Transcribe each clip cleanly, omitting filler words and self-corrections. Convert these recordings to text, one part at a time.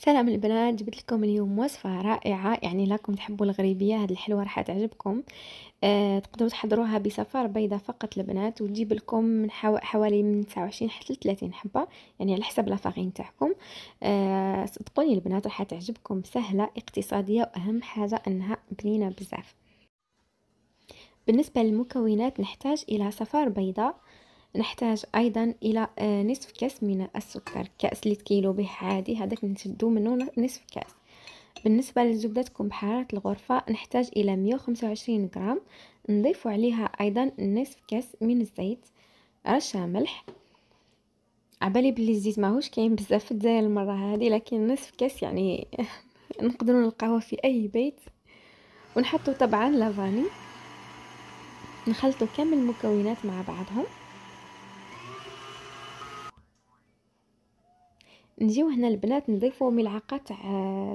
سلام البنات، جبت لكم اليوم وصفة رائعة. يعني لكم تحبوا الغريبية هذه الحلوة راح تعجبكم. تقدروا تحضروها بصفار بيضة فقط البنات، وتجيب لكم من حوالي من 29 حتى 30 حبة، يعني على حسب لافاغين تاعكم. صدقوني البنات راح تعجبكم، سهلة اقتصادية، وأهم حاجة أنها بنينة بزاف. بالنسبة للمكونات نحتاج إلى صفار بيضة، نحتاج أيضا إلى نصف كاس من السكر، كاس لتكيلو به عادي هذاك نشدو منه نصف كاس. بالنسبة لزبدتكم بحرارة الغرفة نحتاج إلى 125 غرام، نضيف عليها أيضا نصف كاس من الزيت، رشة ملح. عبالي بلي الزيت ماهوش كاين بزاف في الجزائر المرة هذه، لكن نصف كاس يعني نقدروا نلقاوه في أي بيت. ونحطوا طبعا لافاني، نخلطوا كامل المكونات مع بعضهم. نجيو هنا البنات نضيفوا ملعقه تاع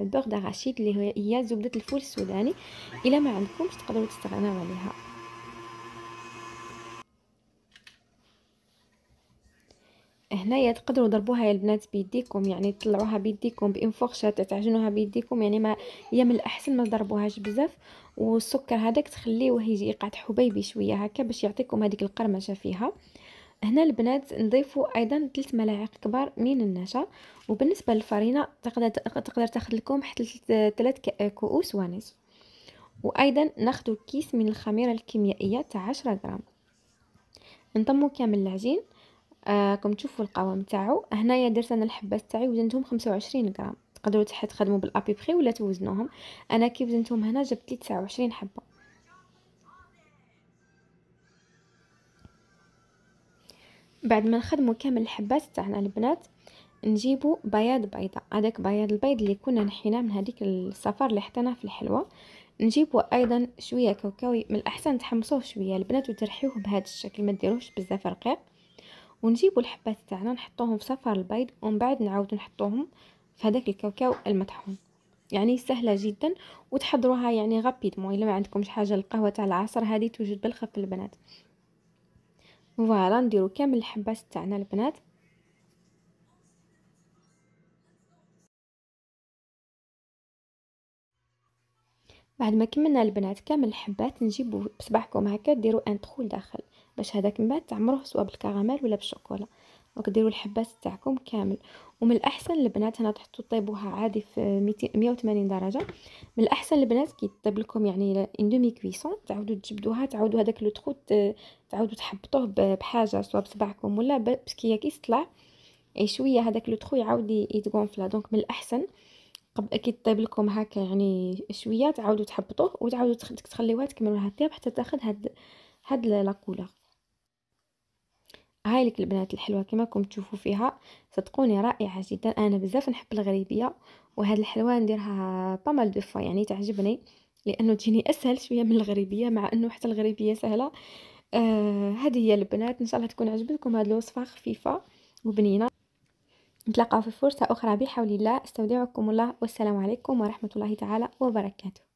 بوغ داراشيد اللي هي زبده الفول السوداني، الا ما عندكمش تقدروا تستغناو عليها. هنايا تقدروا تضربوها يا البنات بيديكم، يعني تطلعوها بيديكم بانفورشة، تعجنوها بيديكم، يعني ما هي من الاحسن ما تضربوهاش بزاف. والسكر هذاك تخليوه يجي يقعد حبيبي شويه هكا باش يعطيكم هذيك القرمشه فيها. هنا البنات نضيفوا ايضا 3 ملاعق كبار من النشا. وبالنسبه للفرينه تقدر تاخذ لكم حتى 3 كؤوس ونصف. وايضا ناخذ كيس من الخميره الكيميائيه تاع 10 غرام. نضموا كامل العجين. كم تشوفوا القوام تاعو. هنايا درت انا الحبات تاعي وزنتهم 25 غرام، تقدروا تخدموا بالابي بخي ولا توزنوهم. انا كي وزنتهم هنا جبت لي 29 حبه. بعد ما نخدموا كامل الحبات تاعنا البنات، نجيبوا بياض بيضه، هذاك بياض البيض اللي كنا نحيناه من هذيك الصفار اللي حطيناه في الحلوه. نجيبوا ايضا شويه كاوكاوي، من الاحسن تحمصوه شويه البنات وترحيوه بهذا الشكل، ما ديروش بزاف رقيق. ونجيبوا الحبات تاعنا نحطوهم في صفار البيض، ومن بعد نعاودوا نحطوهم في هذاك الكاوكاو المطحون. يعني سهله جدا وتحضروها يعني غابيدمون. الا ما عندكمش حاجه القهوه تاع العصر هذه توجد بالخف البنات. فوالا نديروا كامل الحبات تاعنا البنات. بعد ما كملنا البنات كامل الحبات، نجيبوا بصبعكم هكا ديروا ان طخول داخل، باش هذاك من بعد تعمروه سواء بالكراميل ولا بالشوكولا. دونك ديروا الحبات تاعكم كامل. ومن الاحسن البنات هنا تحطوا طيبوها عادي في 180 درجه. من الاحسن البنات كي طيب لكم يعني ان دومي كويسون تعاودوا تجبدوها، تعاودوا هذاك لو تخو تعاودوا تحبطوه بحاجه سواء بصبعكم ولا بسكيه كي تطلع اي شويه هذاك لو تخو يعاود يتغونفلا. دونك من الاحسن قبل كي طيب لكم هكا يعني شويه تعاودوا تحبطوه وتعاودوا تخليوها تكملوها طيب حتى تاخذ هاد لا كولور. هاي لك البنات الحلوه كما راكم تشوفوا فيها، صدقوني رائعه جدا. انا بزاف نحب الغريبيه، وهاد الحلوه نديرها بامال دو فوا يعني تعجبني، لانه تجيني اسهل شويه من الغريبيه، مع انه حتى الغريبيه سهله. هذه هي البنات، ان شاء الله تكون عجبتكم هذه الوصفه خفيفه وبنينه. نتلاقاو في فرصه اخرى بحول الله. استودعكم الله، والسلام عليكم ورحمه الله تعالى وبركاته.